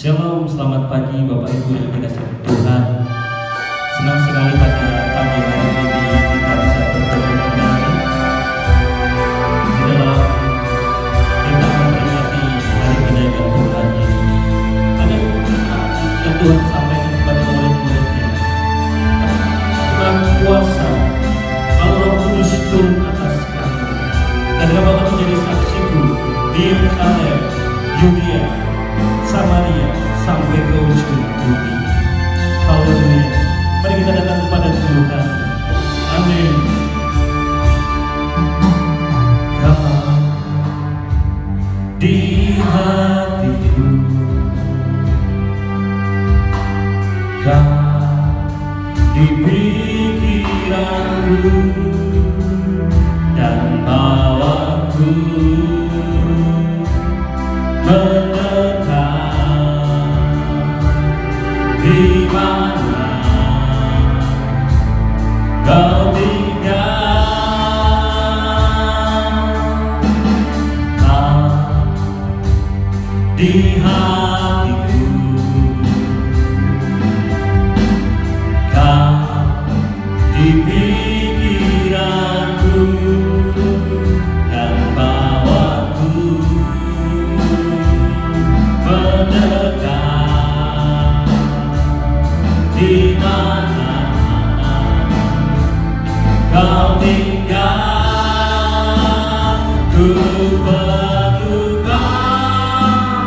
Shalom, selamat pagi Bapak Ibu yang dikasihi Tuhan. Senang sekali pada pagi hari ini kita bisa bertemu kembali di dalam kita memperingati hari kedatangan Tuhan ini. Ada yang Tuhan sampaikan kepada murid-muridnya. Tuhan kuasa, kalau Roh Kudus turun atas kamu, dan kamu akan menjadi saksiku di Yerusalem, Yudea, Samaria, sampai ke ujung bumi. Haleluya. Mari kita datang kepada Tuhan. Amin. Kau di hatiku, kau di pikiranku, dan bawaku di mana kau tinggal, kau di hatiku, kau di pikiranku, dan bawaku mendekat. Di mana kau tinggal, ku perlu kau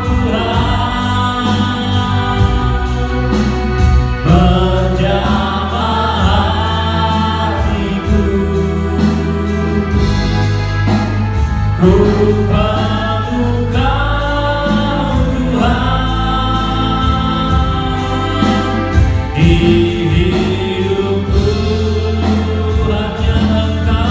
Tuhan, menjamah hatiku, ku perlu kau Tuhan. Di hidupku hanya Engkau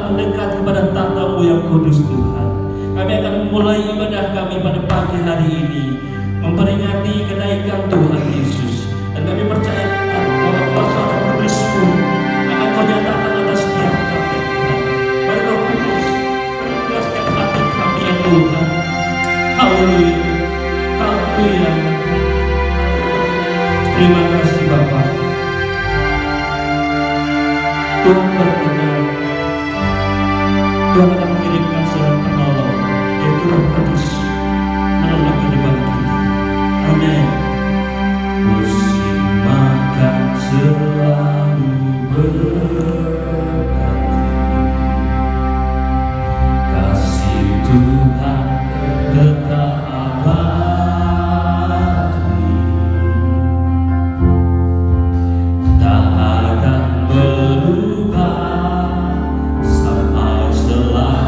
mendekat kepada tahta-Mu yang kudus Tuhan. Kami akan memulai ibadah kami pada pagi hari ini, memperingati kenaikan Tuhan Yesus. Dan kami percaya bahwa kuasa Roh Kudus-Mu akan Kau nyatakan atas setiap kami Tuhan. Mari Roh Kudus, penuhlah setiap hati kami ya Tuhan. Haleluya, haleluya. Terima kasih Bapa. Tuhan berkenan, Tuhan akan mengirimkan seorang penolong, yaitu Roh Kudus, menolong kehidupan kita. Amin. Musim makan selalu berkati, kasih Tuhan tetap abadi, tak akan berubah sampai selama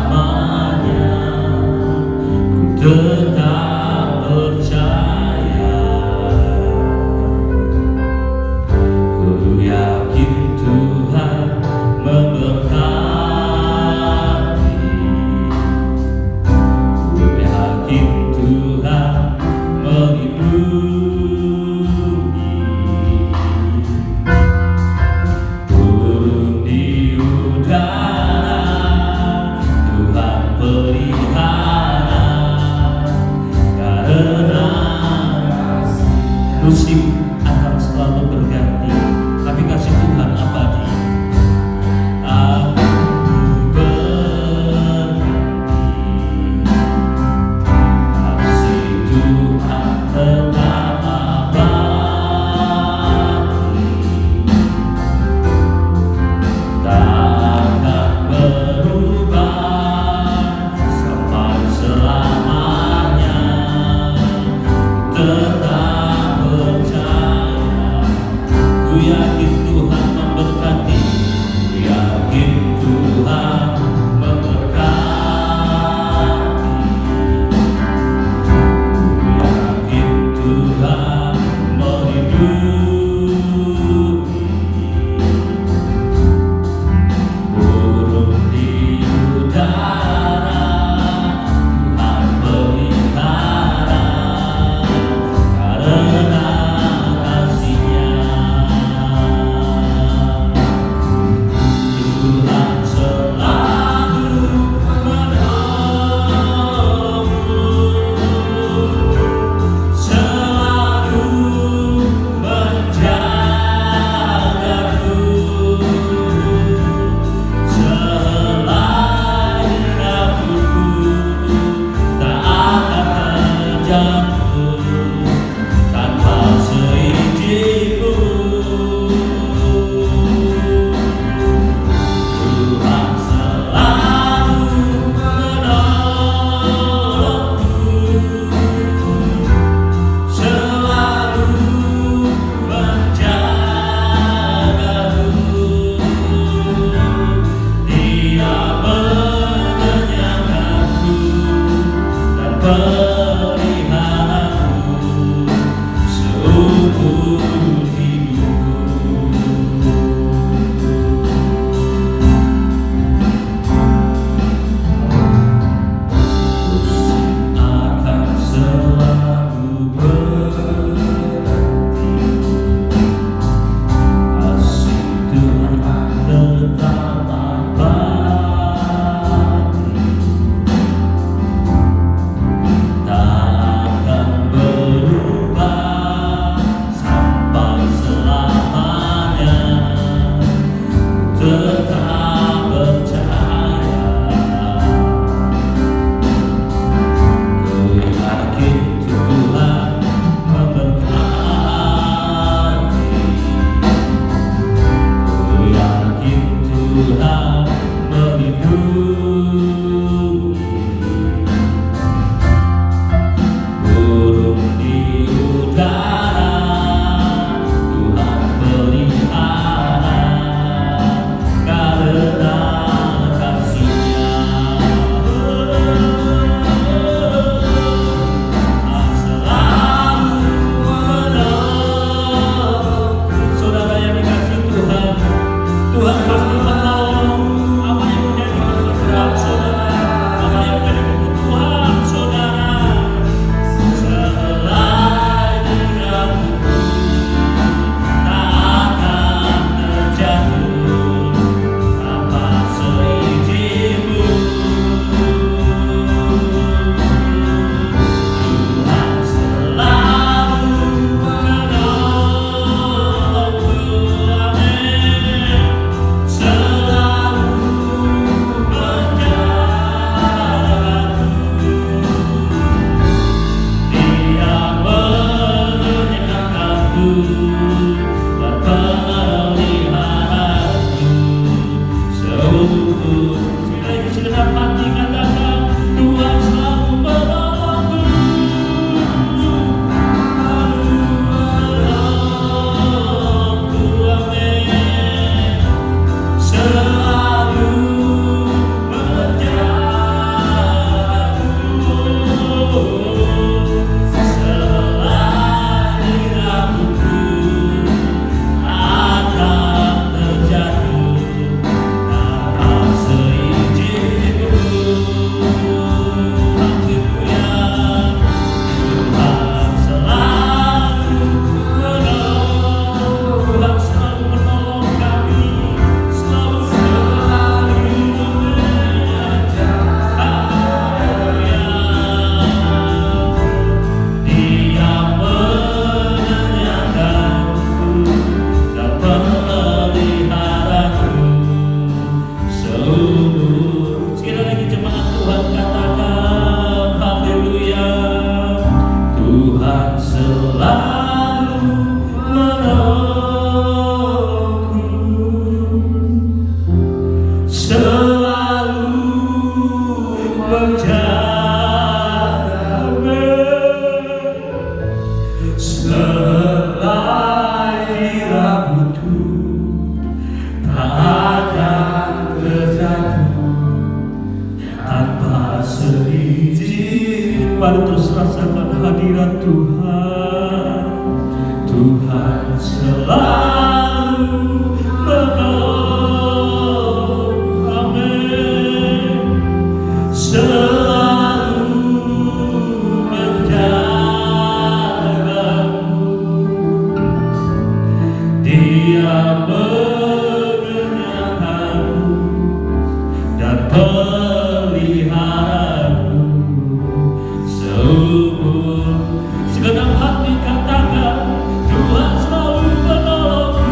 kembali terus rasakan hadirat Tuhan. Tuhan selalu menolong, amin. Selalu menjagamu, Dia mengenyangkanmu dan peliharamu seumur. Segenap hati katakan, Tuhan selalu menolongku.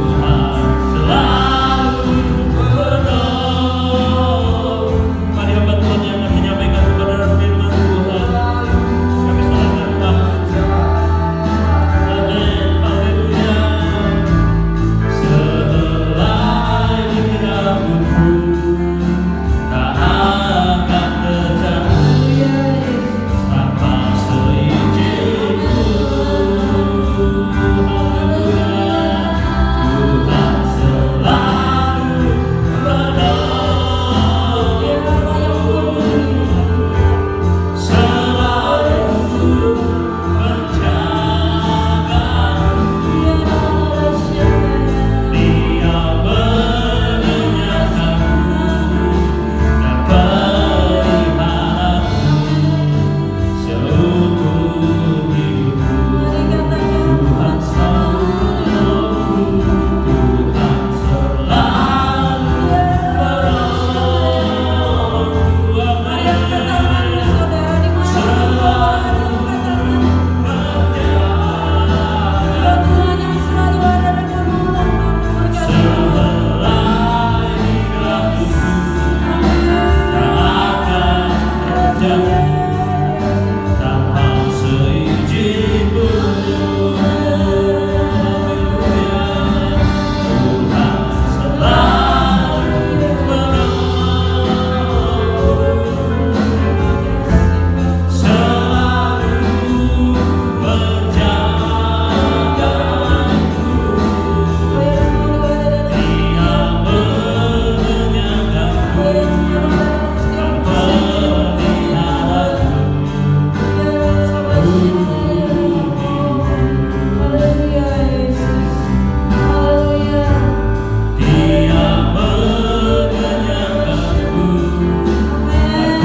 Tuhan selalu menolong. Mari hamba Tuhan yang akan menyampaikan kebenaran firman Tuhan. Kami salahkan Bapa. Amin. Haleluya. Selai rambutku tak akan terjatuh tanpa seizinku. Haleluya. Tuhan selalu menolongku, selalu menjagaku. Dia mengenyangkanku dan peliharaku seumur hidupku. Tuhan selalu menolongku.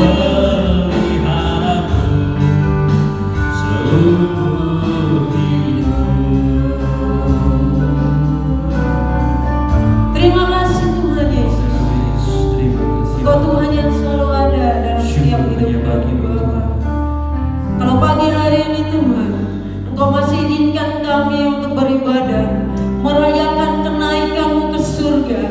Tuhan selalu menolongku. Amin. Terima kasih Tuhan Yesus. Engkau Tuhan yang selalu ada dalam setiap hidup kami Bapa. Kalau pagi hari ini Tuhan, Engkau masih izinkan kami untuk beribadah, merayakan kenaikan-Mu ke surga.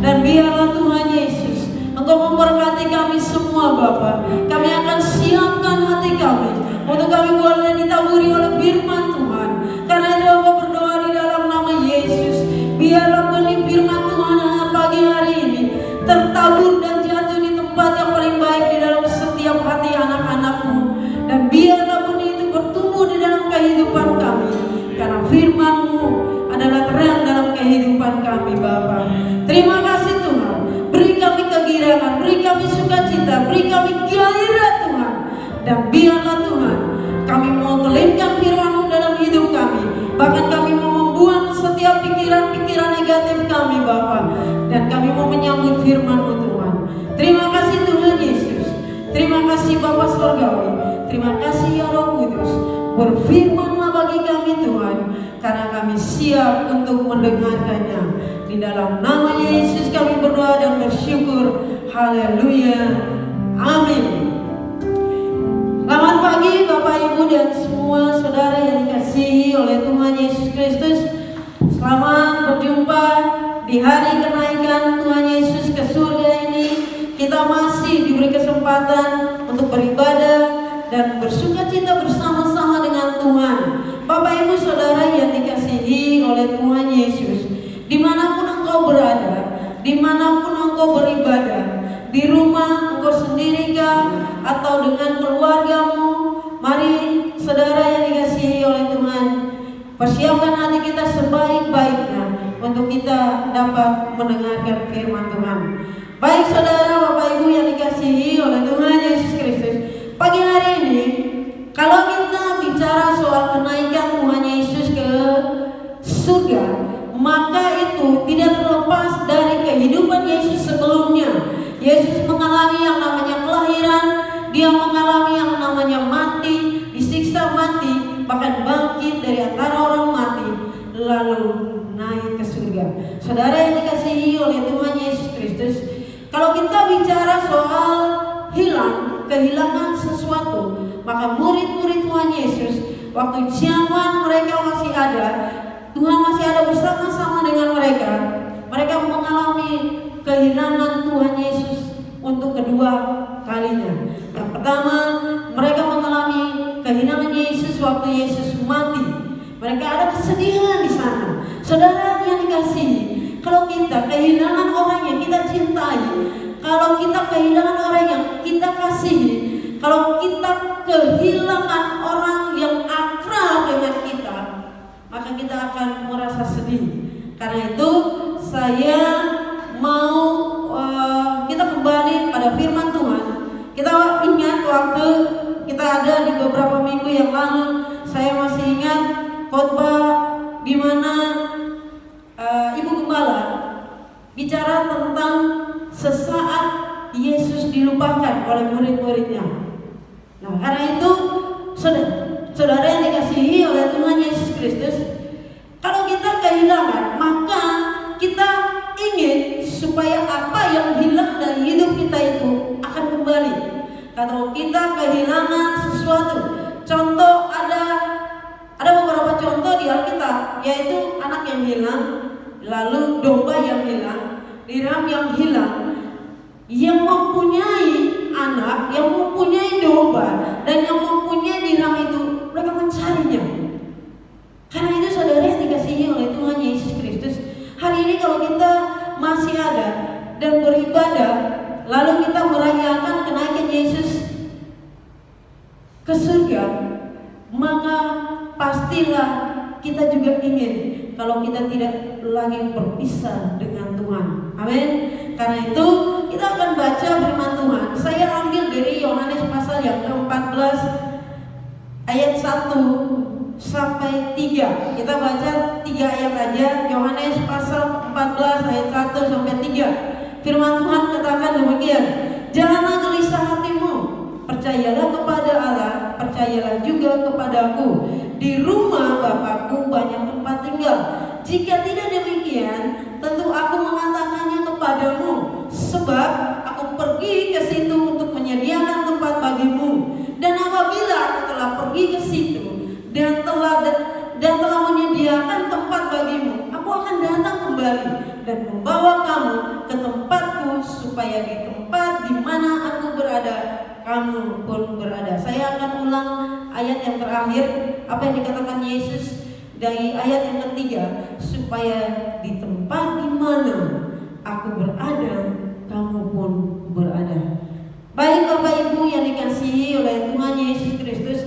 Dan biarlah Tuhan Yesus, Engkau memberkati kami semua Bapa. Kami akan siapkan hati kami untuk kami boleh ditaburi oleh firman Tuhan. Karena itu Engkau berdoa di dalam nama Yesus. Biarlah benih firman Tuhan pagi hari ini tertabur dan jatuh di tempat yang paling baik di dalam setiap hati anak-anak-Mu. Dan biarlah benih itu bertumbuh di dalam kehidupan kami. Karena firman-Mu adalah terang dalam kehidupan kami Bapa. Terima kasih Tuhan. Beri kami kegirangan, beri kami sukacita, beri kami gairah Tuhan. Dan biarlah Tuhan, kami mau kelingkan firman-Mu dalam hidup kami. Bahkan kami mau membuang setiap pikiran-pikiran negatif kami Bapa. Dan kami mau menyambut firman-Mu Tuhan. Terima kasih Tuhan Yesus. Terima kasih Bapa Surgawi. Terima kasih ya Roh Kudus. Berfirmanlah bagi kami Tuhan. Karena kami siap untuk mendengarkannya. Di dalam nama Yesus kami berdoa dan bersyukur. Haleluya. Amin. Selamat pagi Bapak Ibu dan semua saudara yang dikasihi oleh Tuhan Yesus Kristus. Selamat berjumpa di hari kenaikan Tuhan Yesus ke surga ini. Kita masih diberi kesempatan untuk beribadah dan bersukacita bersama-sama dengan Tuhan. Bapak Ibu Saudara yang dikasihi oleh Tuhan Yesus, dimanapun engkau berada, dimanapun engkau beribadah, di rumah engkau sendiri atau dengan keluargamu, mari saudara yang dikasihi oleh Tuhan, persiapkan hati kita sebaik-baiknya untuk kita dapat mendengarkan firman Tuhan. Baik saudara, Bapak Ibu yang dikasihi oleh Tuhan Yesus Kristus, pagi hari ini mengalami yang namanya kelahiran, dia mengalami yang namanya mati, disiksa mati, bahkan bangkit dari antara orang mati, lalu naik ke surga. Saudara yang dikasihi oleh Tuhan Yesus Kristus, kalau kita bicara soal kehilangan sesuatu, maka murid-murid Tuhan Yesus waktu zaman mereka masih ada, Tuhan masih ada bersama-sama dengan mereka. Mereka mengalami kehilangan Tuhan Yesus untuk kedua kalinya. Yang pertama, mereka mengalami kehilangan Yesus waktu Yesus mati. Mereka ada kesedihan di sana. Saudara yang dikasihi, kalau kita kehilangan orang yang kita cintai, kalau kita kehilangan orang yang kita kasihi, kalau kita kehilangan orang yang akrab dengan kita, maka kita akan merasa sedih. Karena itu saya mau kita kembali pada firman Tuhan. Kita ingat waktu kita ada di beberapa minggu yang lalu, saya masih ingat khotbah di mana Ibu Gembala bicara tentang sesaat Yesus dilupakan oleh murid-muridnya. Nah, karena itu saudara yang dikasihi oleh Tuhan Yesus Kristus, kalau kita kehilangan, maka kita ingin supaya apa yang hilang dari hidup kita itu akan kembali. Kalau kita kehilangan sesuatu, contoh ada beberapa contoh di Alkitab, yaitu anak yang hilang, lalu domba yang hilang, dirham yang hilang. Yang mempunyai anak, yang mempunyai domba, dan yang mempunyai dirham itu, mereka mencarinya. Karena itu saudara yang dikasihi oleh Tuhan Yesus Kristus, hari ini kalau kita masih ada dan beribadah, lalu kita merayakan kenaikan Yesus ke surga, maka pastilah kita juga ingin kalau kita tidak lagi berpisah dengan Tuhan. Amin. Karena itu kita akan baca firman Tuhan. Saya ambil dari Yohanes pasal yang ke-14 ayat 1 sampai 3. Kita baca 3 ayat aja. Yohanes pasal 14 ayat 1 sampai 3. Firman Tuhan katakan demikian. Janganlah gelisah hatimu, percayalah kepada Allah, percayalah juga kepadaku. Di rumah Bapakku banyak tempat tinggal. Jika tidak demikian, tentu aku mengatakannya kepadamu, sebab aku pergi ke situ untuk menyediakan tempat bagimu. Dan apabila aku telah pergi ke situ dan telah menyediakan tempat bagimu, aku akan datang kembali dan membawa kamu ke tempatku, supaya di tempat di mana aku berada, kamu pun berada. Saya akan ulang ayat yang terakhir, apa yang dikatakan Yesus dari ayat yang ketiga, supaya di tempat di mana aku berada, kamu pun berada. Baik Bapak Ibu yang dikasihi oleh Tuhan Yesus Kristus,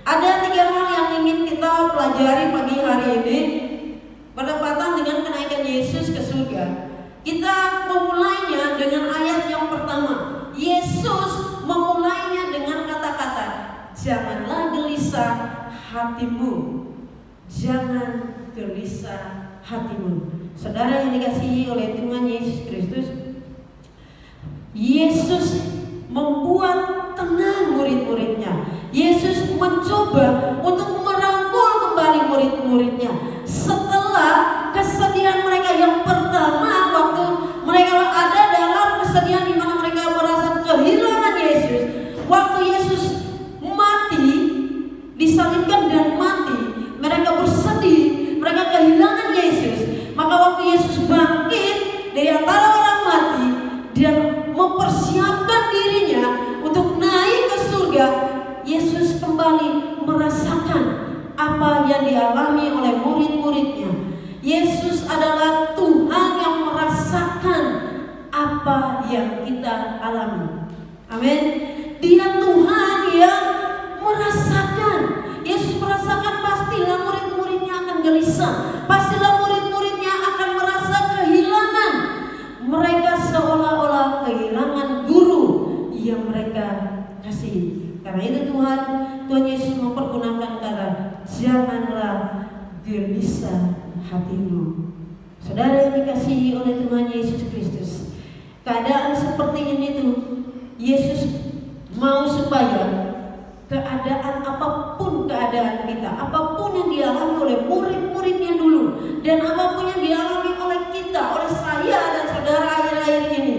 ada 3 hal yang ingin kita pelajari pagi hari ini bertepatan dengan kenaikan Yesus ke surga. Kita memulainya dengan ayat yang pertama. Yesus memulainya dengan kata-kata, janganlah gelisah hatimu. Jangan gelisah hatimu. Saudara yang dikasihi oleh Tuhan Yesus Kristus, Yesus membuat tenang murid-muridnya. Yesus mencoba untuk merangkul kembali murid-muridnya setelah kesedihan mereka yang pertama, waktu mereka ada dalam kesedihan di mana mereka merasa kehilangan Yesus. Waktu Yesus mati, disalibkan dan mati, mereka bersedih, mereka kehilangan Yesus. Maka waktu Yesus bangkit dari antara orang mati dan mempersiapkan dirinya untuk naik ke surga, Yesus kembali merasakan apa yang dialami oleh murid-muridnya. Yesus adalah Tuhan yang merasakan apa yang kita alami. Amin. Dia Tuhan yang merasakan. Yesus merasakan, pastilah murid-muridnya akan gelisah. Pastilah murid-muridnya akan merasa kehilangan. Mereka seolah-olah kehilangan guru yang mereka kasih. Karena itu Tuhan Yesus mempergunakan kata, janganlah gelisah hatimu. Saudara yang dikasihi oleh Tuhan Yesus Kristus, keadaan seperti ini tuh Yesus mau supaya keadaan apapun keadaan kita, apapun yang dialami oleh murid-muridnya dulu, dan apapun yang dialami oleh kita, oleh saya dan saudara akhir-akhir ini,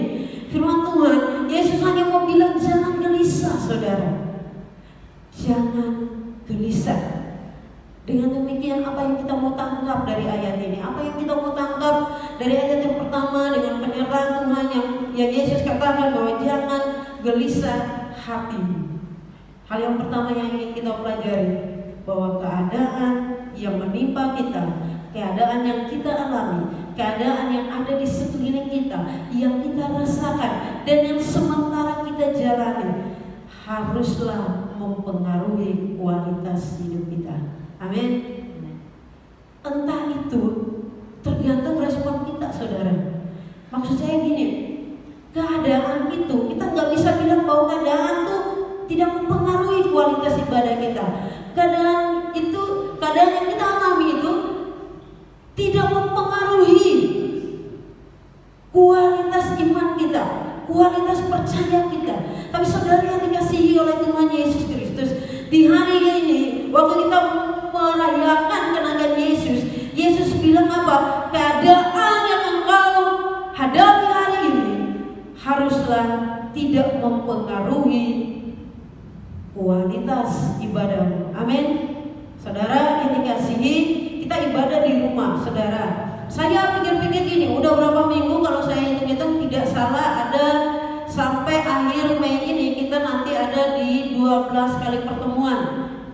firman Tuhan, Yesus hanya mau bilang jangan gelisah saudara, jangan gelisah. Dengan demikian apa yang kita mau tangkap dari ayat ini? Apa yang kita mau tangkap dari ayat yang pertama dengan penyerahan Tuhan yang Yesus katakan bahwa jangan gelisah hati. Hal yang pertama yang ingin kita pelajari, bahwa keadaan yang menimpa kita, keadaan yang kita alami, keadaan yang ada di sekeliling kita, yang kita rasakan dan yang sementara kita jalani, haruslah mempengaruhi kualitas hidup kita. Amin. Entah itu tergantung respon kita saudara. Maksud saya gini, keadaan itu kita nggak bisa bilang bahwa keadaan itu tidak mempengaruhi kualitas ibadah kita. Keadaan yang kita alami itu tidak mempengaruhi kualitas iman kita, kualitas percaya kita. Tapi saudara yang dikasihi oleh Tuhan Yesus Kristus, di hari ini waktu kita merayakan kenakan Yesus, Yesus bilang apa? Keadaan yang engkau hadapi hari ini haruslah tidak mempengaruhi kualitas ibadahmu. Amin. Saudara yang dikasihi, kita ibadah di rumah saudara. Saya pikir-pikir gini, udah berapa minggu kalau saya hitung-hitung tidak salah, ada sampai akhir Mei ini kita nanti ada di 12 kali pertemuan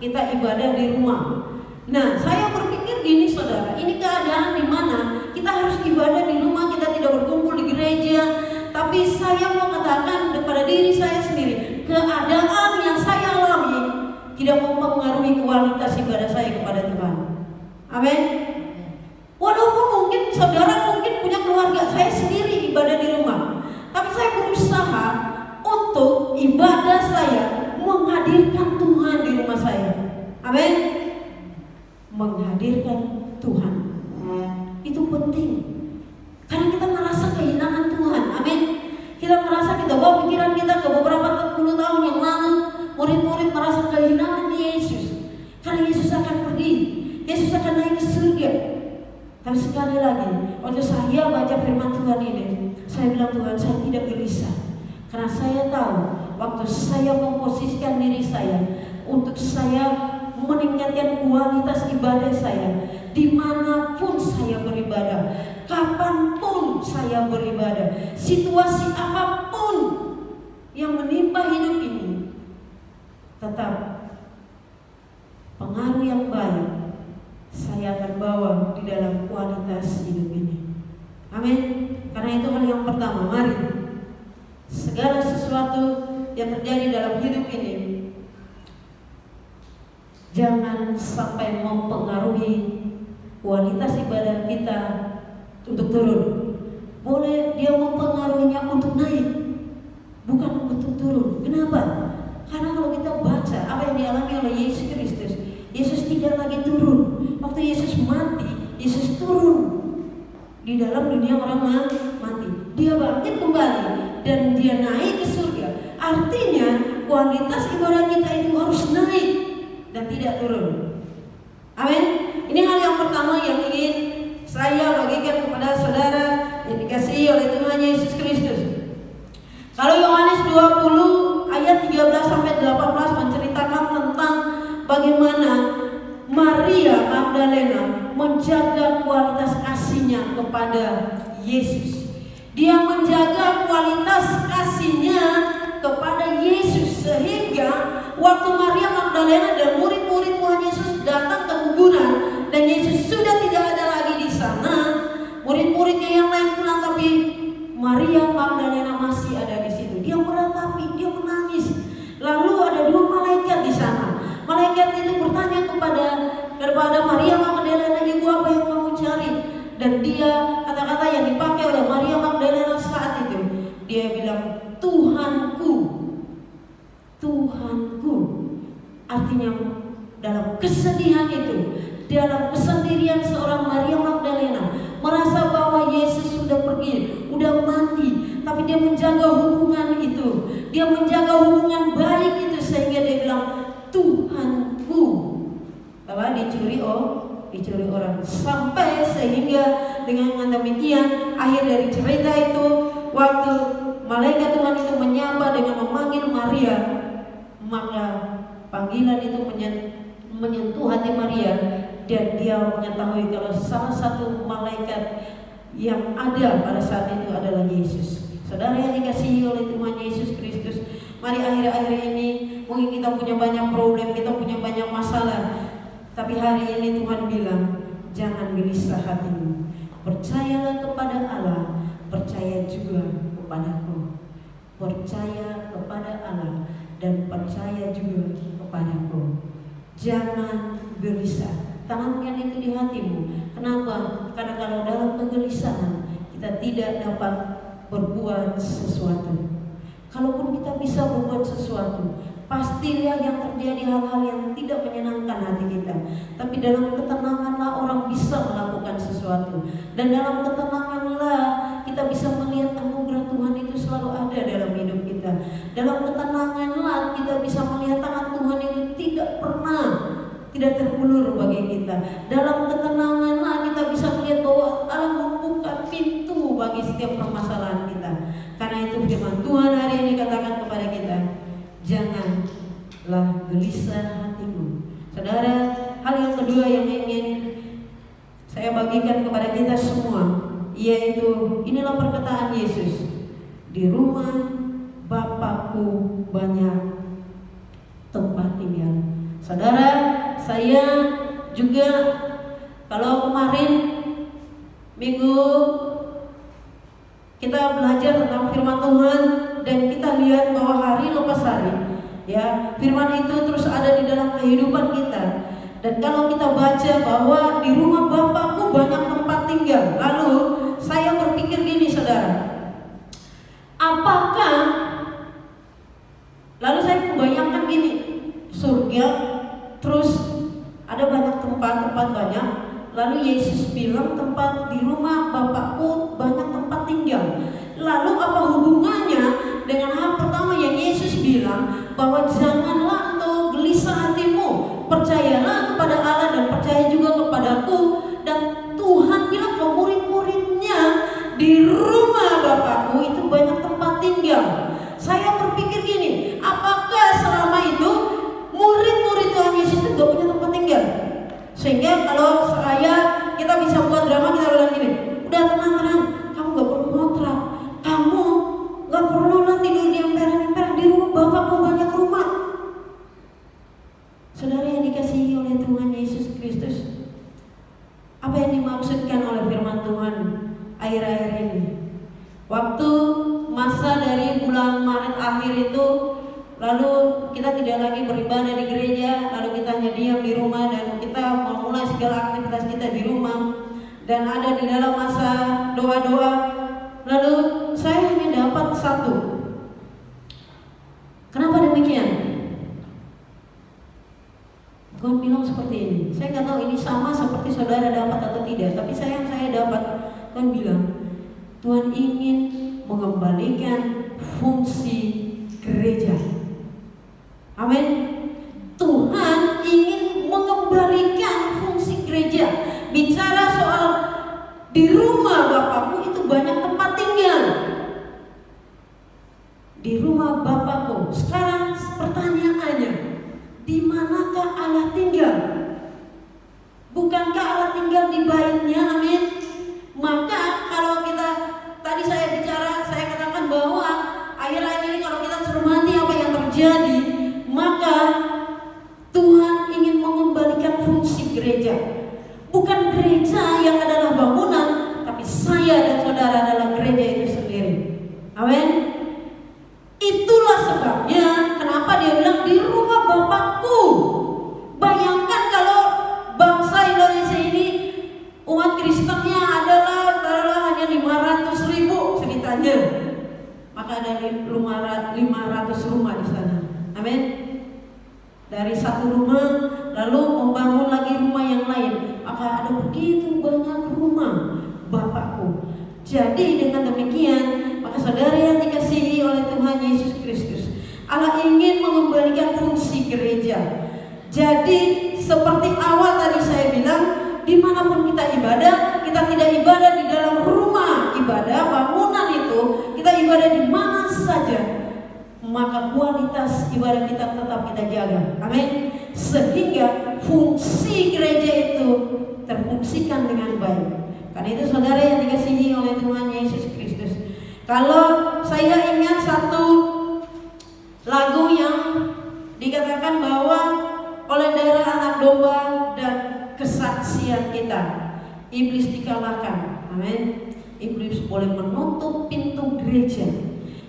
kita ibadah di rumah. Nah, saya berpikir gini saudara, ini keadaan di mana kita harus ibadah di rumah, kita tidak berkumpul di gereja. Tapi saya mau katakan kepada diri saya sendiri, keadaan yang saya alami tidak mempengaruhi kualitas ibadah saya kepada Tuhan. Amin. Walaupun mungkin saudara punya keluarga, saya sendiri ibadah di rumah, tapi saya berusaha untuk ibadah saya menghadirkan Tuhan di rumah saya. Amin. Menghadirkan Tuhan itu penting, karena kita merasa kehilangan Tuhan. Amin. Kita merasa kita bawa pikiran kita ke beberapa puluh tahun yang lalu, murid-murid merasa kehilangan Yesus, karena Yesus akan pergi, Yesus akan naik ke surga. Tapi sekali lagi, waktu saya baca firman Tuhan ini, saya bilang Tuhan, saya tidak gelisah, karena saya tahu waktu saya memposisikan diri saya untuk saya meningkatkan kualitas ibadah saya, dimanapun saya beribadah, kapanpun saya beribadah, situasi apapun yang menimpa hidup ini, tetap pengaruh yang baik saya akan bawa di dalam kualitas hidup ini. Amin. Karena itu hal yang pertama, mari segala sesuatu yang terjadi dalam hidup ini jangan sampai mempengaruhi kualitas ibadah kita untuk turun. Boleh dia mempengaruhinya untuk naik, bukan untuk turun. Kenapa? Karena kalau kita baca apa yang dialami oleh Yesus Kristus, Yesus tidak lagi turun. Waktu Yesus mati, Yesus turun di dalam dunia orang mati. Dia bangkit kembali dan dia naik ke surga. Artinya kualitas ibadah kita itu harus naik dan tidak turun. Amin. Ini hal yang pertama yang ingin saya bagikan kepada saudara yang dikasihi oleh Tuhan Yesus Kristus. Kalau Yohanes 20 ayat 13 sampai 18 menceritakan tentang bagaimana Maria Magdalena menjaga kualitas kasihnya kepada Yesus. Dia menjaga kualitas kasihnya kepada Yesus sehingga waktu Maria Magdalena dan murid-murid Tuhan Yesus datang ke kuburan dan Yesus sudah tidak ada lagi di sana, murid-muridnya yang lain pulang, tapi Maria Magdalena masih ada di situ. Dia meratapi, dia menangis. Lalu ada dua malaikat di sana. Malaikat itu bertanya kepada Maria Magdalena, ibu apa yang kamu cari? Dan dia kata-kata yang dipakai oleh Maria Magdalena saat itu, dia bilang Tuhanku, Tuhanku. Artinya dalam kesedihan itu, dalam kesendirian seorang Maria Magdalena merasa bahwa Yesus sudah pergi, sudah mati, tapi dia menjaga hubungan itu Dia menjaga hubungan baik itu sehingga dia bilang Tuhanku. Apa dicuri orang, sampai sehingga dengan demikian akhir dari cerita itu, waktu malaikat Tuhan itu menyapa dengan memanggil Maria, maka panggilan itu menyentuh hati Maria, dan dia mengetahui kalau salah satu malaikat yang ada pada saat itu adalah Yesus. Saudara yang dikasihi oleh Tuhan Yesus Kristus, mari akhir-akhir ini mungkin kita punya banyak problem, kita punya banyak masalah, tapi hari ini Tuhan bilang, jangan gelisah hatimu, percayalah kepada Allah, percaya juga kepadaku. Percaya kepada Allah dan percaya juga kepadaku. Jangan gelisah, tanamkan itu di hatimu. Kenapa? Karena kalau dalam kegelisahan kita tidak dapat berbuat sesuatu. Kalaupun kita bisa berbuat sesuatu, pastilah yang terjadi hal-hal yang tidak menyenangkan hati kita. Tapi dalam ketenanganlah orang bisa melakukan sesuatu. Dan dalam ketenanganlah kita bisa melihat anugerah Tuhan itu selalu ada dalam hidup kita. Dalam ketenanganlah kita bisa melihat tangan Tuhan itu tidak terulur bagi kita. Dalam ketenanganlah kita bisa melihat bahwa Allah membuka pintu bagi setiap permasalahan kita. Karena itu firman Tuhan hari ini katakan kepada kita, janganlah gelisah hatimu. Saudara, hal yang kedua yang ingin saya bagikan kepada kita semua, yaitu inilah perkataan Yesus, di rumah Bapakku banyak tempat tinggal. Saudara, saya juga kalau kemarin minggu kita belajar tentang firman Tuhan dan kita lihat bahwa hari lepas hari, ya, firman itu terus ada di dalam kehidupan kita. Dan kalau kita baca bahwa di rumah Bapakku banyak tempat tinggal, lalu saya berpikir gini, saudara, apakah, lalu saya membayangkan gini, surga terus ada banyak tempat banyak, lalu Yesus bilang tempat di rumah Bapakku banyak tempat tinggal. Lalu apa hubungannya dengan hal pertama yang Yesus bilang, bahwa janganlah engkau gelisah hatimu, percayalah kepada Allah dan percaya juga kepadaku. Dan Tuhan bilang ke murid-muridnya, di rumah Bapakku itu banyak tempat tinggal. Saya berpikir gini, apakah selama itu murid-murid Tuhan Yesus itu gak punya tempat tinggal? Sehingga kalau kita bisa buat drama, kita bilang gini, udah tenang, kamu gak perlu ngontrak, kamu gak perlu lah tidur di emperan-emperan, di rumah Bapakku banyak rumah. Saudara yang dikasihi oleh Tuhan Yesus Kristus, apa yang dimaksudkan oleh firman Tuhan akhir-akhir ini? Waktu masa dari bulan Maret akhir itu, lalu kita tidak lagi beribadah di gereja, lalu kita hanya diam di rumah dan kita memulai segala aktivitas kita di rumah dan ada di dalam masa doa-doa. Lalu saya hanya dapat satu. Kenapa demikian? Tuhan bilang seperti ini. Saya nggak tahu ini sama seperti saudara dapat atau tidak, tapi saya dapat. Tuhan bilang, Tuhan ingin mengembalikan fungsi gereja. Amin. Tuhan ingin mengembalikan fungsi gereja. Bicara soal di rumah Bapakku itu banyak tempat tinggal. Di rumah Bapakku. Sekarang pertanyaannya, di manakah Allah tinggal? Bukankah Allah tinggal di baitnya? Amin. Maka kalau kita tadi saya katakan bahwa akhir-akhir ini kalau kita cermati apa yang terjadi, maka Tuhan ingin mengembalikan fungsi gereja. Bukan gereja yang adalah bangunan, tapi saya dan saudara adalah gereja itu sendiri. Amin. Itulah sebabnya kenapa dia bilang di rumah Bapakku. Bayangkan kalau bangsa Indonesia ini umat Kristennya adalah hanya 500.000 ceritanya, maka ada 500 rumah di sana. Amin. Dari satu rumah lalu membangun lagi rumah yang lain, maka ada begitu banyak rumah Bapakku. Jadi dengan demikian, maka saudara yang dikasihi oleh Tuhan Yesus Kristus, Allah ingin mengembalikan fungsi gereja. Jadi seperti awal tadi saya bilang, dimanapun kita ibadah, kita tidak ibadah di dalam rumah ibadah, bangunan itu, kita ibadah di mana saja, maka kualitas ibadah kita tetap kita jaga. Amin. Sehingga fungsi gereja itu terfungsikan dengan baik. Karena itu saudara yang dikasihi oleh Tuhan Yesus Kristus, kalau saya ingat satu lagu yang dikatakan bahwa oleh darah anak domba dan kesaksian kita, iblis dikalahkan. Amin. Iblis boleh menutup pintu gereja,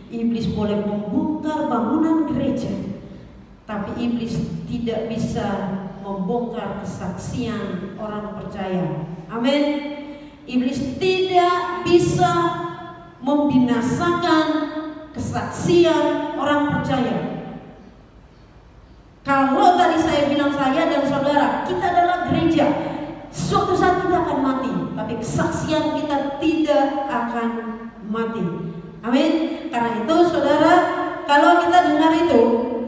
iblis boleh membongkar bangunan gereja, tapi iblis tidak bisa membongkar kesaksian orang percaya. Amin. Iblis tidak bisa membinasakan kesaksian orang percaya. Kalau tadi saya bilang, saya dan saudara, kita adalah gereja, suatu saat kita akan mati, tapi kesaksian kita tidak akan mati. Amin. Karena itu saudara, kalau kita dengar itu,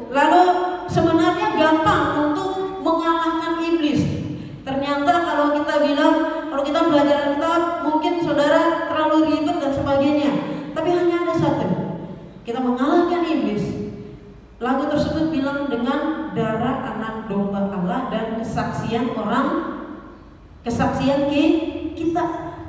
lalu sebenarnya gampang untuk mengalahkan iblis. Ternyata kalau kita bilang, kalau kita belajar Alkitab, mungkin saudara terlalu ribet dan sebagainya, tapi hanya ada satu, kita mengalahkan iblis. Lagu tersebut bilang dengan darah anak domba Allah dan kesaksian kita,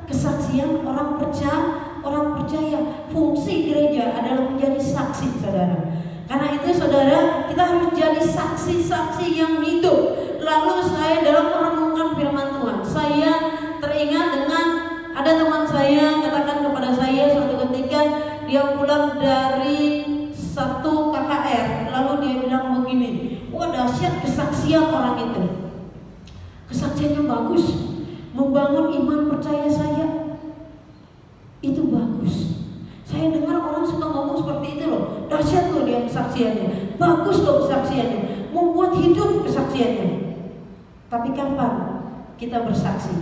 kesaksian orang percaya. Fungsi gereja adalah menjadi saksi, saudara. Karena itu saudara, kita harus jadi saksi-saksi yang hidup. Lalu saya dalam merenungkan firman Tuhan, saya teringat dengan ada teman saya katakan kepada saya suatu ketika dia pulang dari satu KKR, lalu dia bilang begini, wah dahsyat kesaksian orang itu, kesaksiannya bagus, membangun iman percaya saya, itu bagus. Saya dengar orang suka ngomong seperti itu loh, dahsyat loh dia kesaksiannya, bagus loh kesaksiannya, membuat hidup kesaksiannya. Tapi kapan kita bersaksi?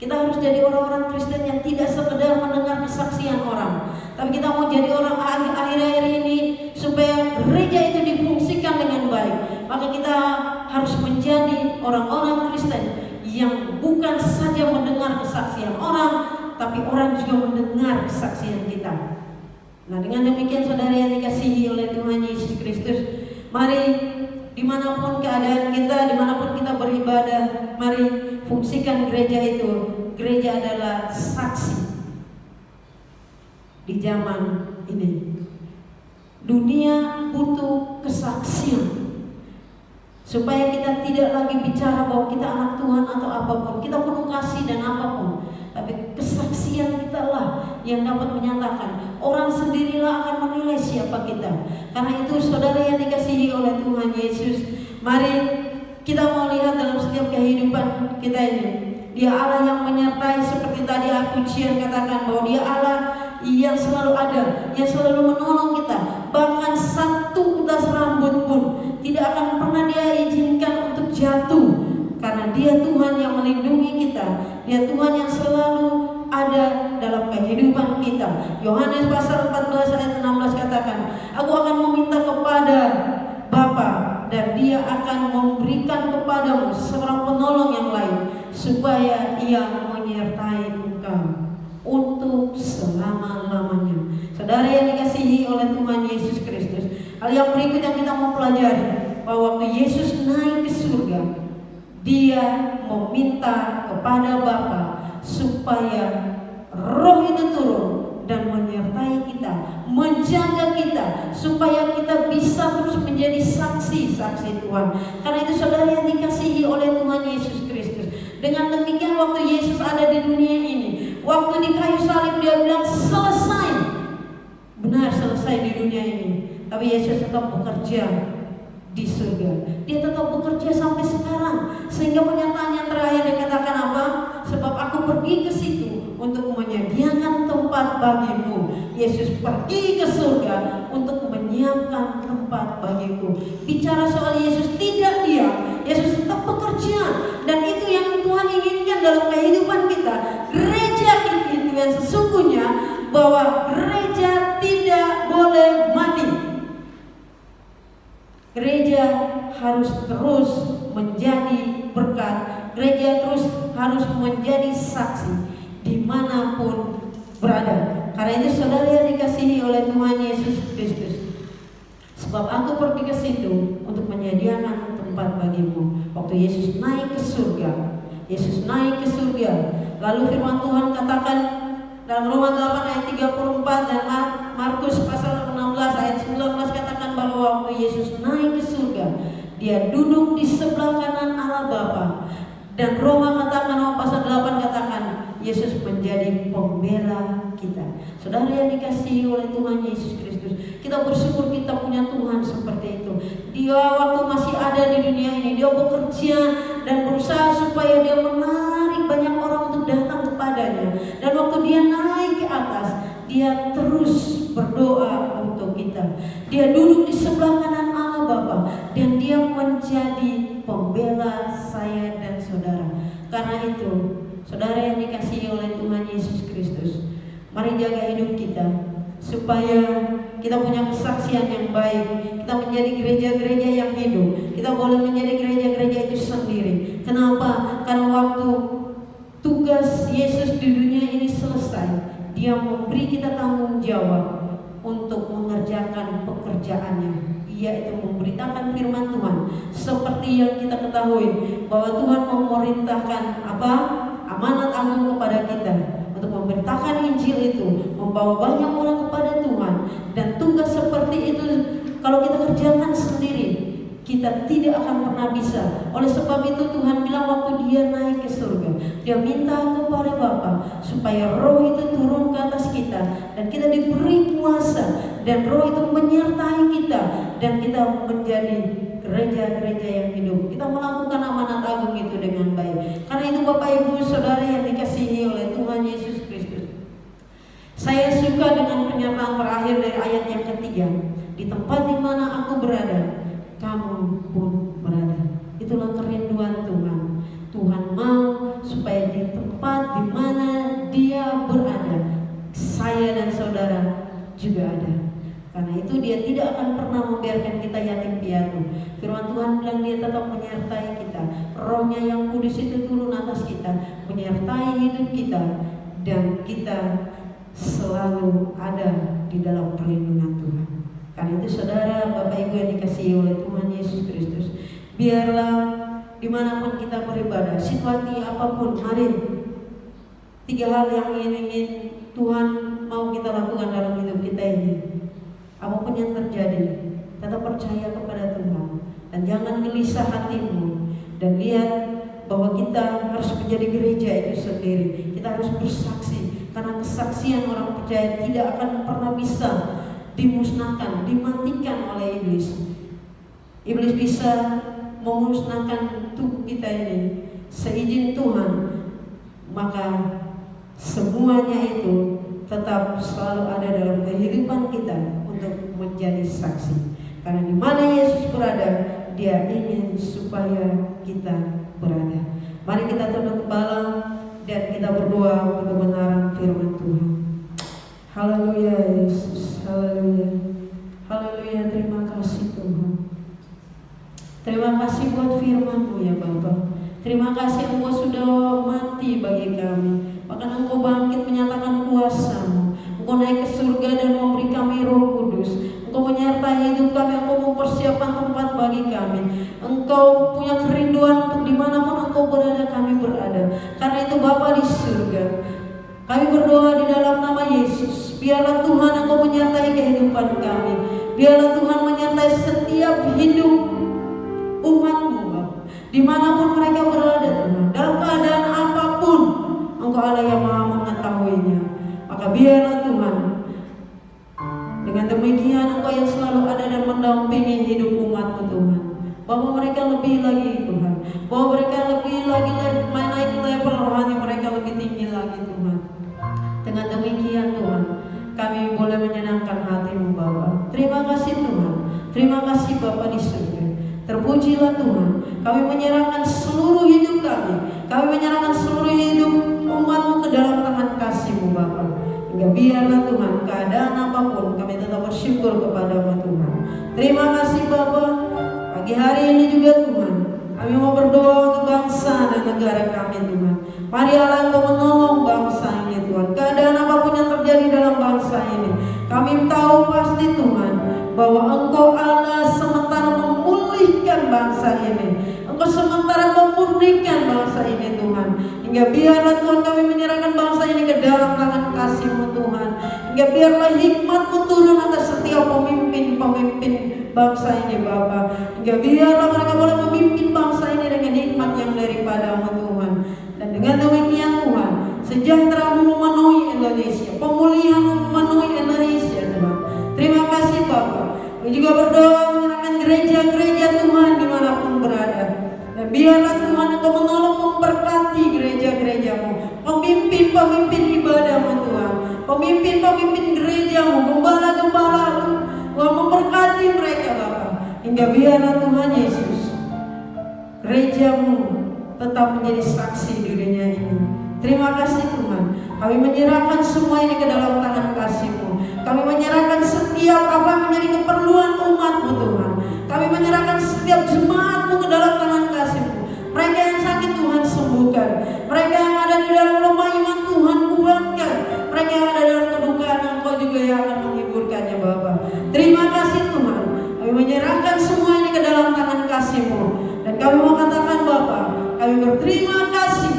Kita harus jadi orang-orang Kristen yang tidak sekedar mendengar kesaksian orang, tapi kita mau jadi orang akhir-akhir ini supaya gereja itu difungsikan dengan baik. Maka kita harus menjadi orang-orang Kristen yang bukan saja mendengar kesaksian orang, tapi orang juga mendengar kesaksian kita. Nah, dengan demikian saudara yang dikasihi oleh Tuhan Yesus Kristus, mari dimanapun keadaan kita, dimanapun kita beribadah, mari fungsikan gereja itu. Gereja adalah saksi di zaman ini. Dunia butuh kesaksian, supaya kita tidak lagi bicara bahwa kita anak Tuhan atau apapun, kita penuh kasih dan apapun, tapi kesaksian kita lah yang dapat menyatakan. Orang sendirilah akan menilai siapa kita. Karena itu saudara yang dikasihi oleh Tuhan Yesus, mari kita mau lihat dalam setiap kehidupan kita ini, Dia Allah yang menyertai, seperti tadi Pujian katakan bahwa Dia Allah yang selalu ada, yang selalu menolong kita. Bahkan satu utas rambut pun tidak akan pernah Dia izinkan untuk jatuh, karena Dia Tuhan yang melindungi kita. Dia Tuhan yang selalu ada dalam kehidupan kita. Yohanes pasal 14 ayat 16 katakan, aku akan meminta kepada Bapa dan Dia akan memberikan kepadamu seorang penolong yang lain, supaya Ia menyertai engkau untuk selama-lamanya. Saudara yang dikasihi oleh Tuhan Yesus Kristus, hal yang berikut yang kita mau pelajari, bahwa waktu Yesus naik ke surga, Dia meminta kepada Bapa supaya Roh itu turun dan menyertai kita, menjaga kita, supaya kita bisa terus menjadi saksi-saksi Tuhan. Karena itu saudara yang dikasihi oleh Tuhan Yesus Kristus, dengan demikian waktu Yesus ada di dunia ini, waktu di kayu salib Dia bilang selesai, benar selesai di dunia ini. Tapi Yesus tetap bekerja di surga. Dia tetap bekerja sampai sekarang, sehingga pernyataan yang terakhir Dia katakan apa? Sebab aku pergi ke situ untuk menyediakan tempat bagimu. Yesus pergi ke surga untuk menyiapkan tempat bagiku. Bicara soal Yesus tidak diam, Yesus tetap bekerja, dan itu yang Tuhan inginkan dalam kehidupan kita. Gereja itu yang sesungguhnya, bahwa gereja tidak boleh mati. Gereja harus terus menjadi berkat. Gereja terus harus menjadi saksi dimanapun berada. Karena itu saudara yang dikasihi oleh Tuhan Yesus Kristus, sebab aku pergi ke situ untuk menyediakan tempat bagimu. Waktu Yesus naik ke surga, lalu firman Tuhan katakan dalam Roma 8 ayat 34 dan Markus pasal 16 ayat 19 katakan bahwa waktu Yesus naik ke surga, dia duduk di sebelah kanan Allah Bapa. Dan Roma katakan, pasal 8 katakan, Yesus menjadi pembela kita. Saudara yang dikasihi oleh Tuhan Yesus Kristus, kita bersyukur kita punya Tuhan seperti itu. Dia waktu masih ada di dunia ini, dia bekerja dan berusaha supaya dia menarik banyak orang untuk datang kepadanya. Dan waktu dia naik ke atas, dia terus berdoa untuk kita. Dia duduk di sebelah kanan Allah Bapa, dan dia menjadi pembela saya dan saudara. Karena itu, saudara yang dikasihi oleh Tuhan Yesus Kristus, mari jaga hidup kita supaya kita punya kesaksian yang baik. Kita menjadi gereja-gereja yang hidup. Kita boleh menjadi gereja-gereja itu sendiri. Kenapa? Karena waktu tugas Yesus di dunia ini selesai, dia memberi kita tanggung jawab untuk mengerjakan pekerjaannya, yaitu memberitakan firman Tuhan. Seperti yang kita ketahui bahwa Tuhan memerintahkan amanat agung kepada kita untuk memberitakan Injil itu, membawa banyak orang kepada Tuhan. Dan tugas seperti itu kalau kita kerjakan sendiri, kita tidak akan pernah bisa. Oleh sebab itu Tuhan bilang waktu dia naik ke surga, dia minta kepada Bapa supaya roh itu turun ke atas kita, dan kita diberi kuasa, dan roh itu menyertai kita, dan kita menjadi gereja-gereja yang hidup. Kita melakukan amanat agung itu dengan baik. Karena itu Bapak Ibu Saudara yang dikasihi oleh Tuhan Yesus Kristus, saya suka dengan pernyataan terakhir dari ayat yang ketiga. Di tempat di mana aku berada, kamu pun berada. Itulah kerinduan Tuhan. Tuhan mau supaya di tempat di mana dia berada, saya dan saudara juga ada. Karena itu dia tidak akan pernah membiarkan kita yatim piatu. Firman Tuhan bilang dia tetap menyertai kita. Rohnya yang kudus itu turun atas kita, menyertai hidup kita, dan kita selalu ada di dalam perlindungan Tuhan. Karena itu saudara, Bapak Ibu yang dikasihi oleh Tuhan Yesus Kristus, biarlah dimanapun kita beribadah, situasi apapun, mari 3 hal yang ingin Tuhan mau kita lakukan dalam hidup kita ini. Apapun yang terjadi, tetap percaya kepada Tuhan, dan jangan gelisah hatimu, dan lihat bahwa kita harus menjadi gereja itu sendiri. Kita harus bersaksi, karena kesaksian orang percaya tidak akan pernah bisa dimusnahkan, dimatikan oleh iblis. Iblis bisa memusnahkan tubuh kita ini seizin Tuhan, maka semuanya itu tetap selalu ada dalam kehidupan kita untuk menjadi saksi. Karena di mana Yesus berada, dia ingin supaya kita berada. Mari kita tunduk kepala dan kita berdoa untuk kebenaran firman Tuhan. Haleluya Yesus, haleluya, haleluya. Terima kasih Tuhan. Terima kasih buat firman-Mu ya Bapa. Terima kasih Engkau sudah mati bagi kami, bahkan Engkau bangkit menyatakan kuasa-Mu. Engkau naik ke surga dan memberi kami Roh Kudus. Engkau menyertai hidup kami, Engkau mempersiapkan tempat bagi kami. Engkau punya kerinduan untuk dimanapun Engkau berada, kami berada. Karena itu Bapa di surga, kami berdoa di dalam nama Yesus, biarlah Tuhan Engkau menyertai kehidupan kami. Biarlah Tuhan menyertai setiap hidup umat-Mu, dimanapun mereka berada Tuhan, dalam keadaan apapun Engkau Allah yang maha mengetahuinya. Maka biarlah Tuhan, dengan demikian Engkau yang selalu ada dan mendampingi hidup umat-Mu Tuhan, bahwa mereka lebih lagi Tuhan, bahwa mereka lebih lagi naik level rohani mereka lebih tinggi lagi Tuhan. Dengan demikian Tuhan, kami boleh menyenangkan hati-Mu Bapa. Terima kasih Tuhan, terima kasih Bapa di surga. Terpujilah Tuhan. Kami menyerahkan seluruh hidup kami, kami menyerahkan seluruh hidup umat-Mu ke dalam tangan kasih-Mu Bapa. Hingga biarlah Tuhan, keadaan apapun kami tetap bersyukur kepada-Mu Tuhan. Terima kasih Bapa. Pagi hari ini juga Tuhan, kami mau berdoa untuk bangsa dan negara kami Tuhan. Mari Allah Engkau menolong bangsa ini Tuhan. Keadaan apapun yang terjadi dalam bangsa ini, kami tahu pasti Tuhan bahwa Engkau Allah sementara memulihkan bangsa ini. Engkau sementara memurnikan bangsa ini Tuhan. Hingga biarlah Tuhan kami menyerahkan bangsa ini ke dalam tangan kasih-Mu Tuhan. Hingga biarlah hikmat-Mu turun atas setiap pemimpin-pemimpin bangsa ini Bapa. Hingga biarlah mereka boleh memimpin bangsa ini dengan hikmat yang daripada-Mu Tuhan. Dan dengan demikian Tuhan, sejahtera-Mu memenuhi Indonesia, pemulihan memenuhi Indonesia Tuhan. Terima kasih Bapa. Kami juga berdoa menyerahkan gereja-gereja Tuhan dimanapun berada. Dan biarlah Tuhan Engkau menolong memberkati gereja-gereja-Mu, pemimpin-pemimpin ibadah-Mu Tuhan, pemimpin-pemimpin gereja-Mu, gembala-gembala-Mu, Tuhan memberkati mereka Bapa. Hingga biarlah Tuhan Yesus, gereja-Mu tetap menjadi saksi di dunia ini. Terima kasih Tuhan. Kami menyerahkan semua ini ke dalam tangan kasih-Mu. Kami menyerahkan setiap apa yang menjadi keperluan umat-Mu Tuhan. Kami menyerahkan setiap jemaat-Mu ke dalam tangan kasih-Mu. Mereka yang sakit Tuhan sembuhkan. Mereka yang ada di dalam lemah iman Tuhan kuatkan. Mereka yang ada dalam kedukaan Engkau juga yang akan menghiburkannya Bapa. Terima kasih Tuhan. Kami menyerahkan semua ini ke dalam tangan kasih-Mu. Dan kami mau katakan Bapa, kami berterima kasih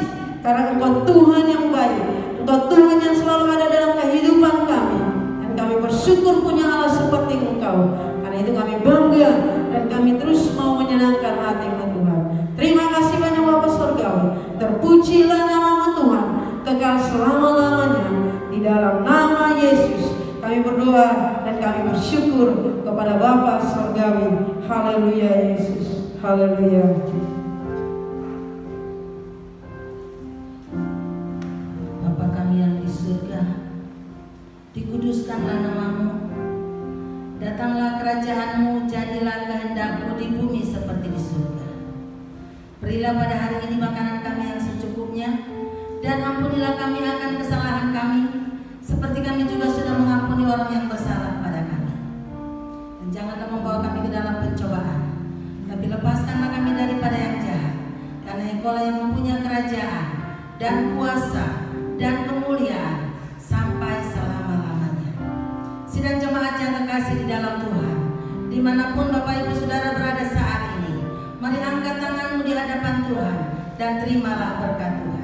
karena Engkau Tuhan yang baik. Engkau Tuhan yang selalu ada dalam kehidupan kami. Dan kami bersyukur punya Allah seperti Engkau. Karena itu kami bangga dan kami terus mau menyenangkan hati-Mu Tuhan. Terima kasih banyak Bapa Surgawi. Terpujilah nama-Mu Tuhan kekal selama-lamanya. Di dalam nama Yesus kami berdoa dan kami bersyukur kepada Bapa Surgawi. Haleluya Yesus. Haleluya. Bapa kami yang di surga, dikuduskanlah nama-Mu. Datanglah kerajaan-Mu, jadilah kehendak-Mu di bumi seperti di surga. Berilah pada hari ini makanan kami yang secukupnya, dan ampunilah kami akan kesalahan kami, seperti kami juga sudah mengampuni orang yang bersalah pada kami. Dan janganlah membawa kami ke dalam pencobaan, tapi lepaskanlah kami daripada yang jahat. Karena Engkau-lah yang mempunyai kerajaan dan kuasa dan kemuliaan sampai selama-lamanya. Sidang jemaat yang terkasih di dalam Tuhan, dimanapun Bapak Ibu Saudara berada saat ini, mari angkat tanganmu di hadapan Tuhan dan terimalah berkat Tuhan.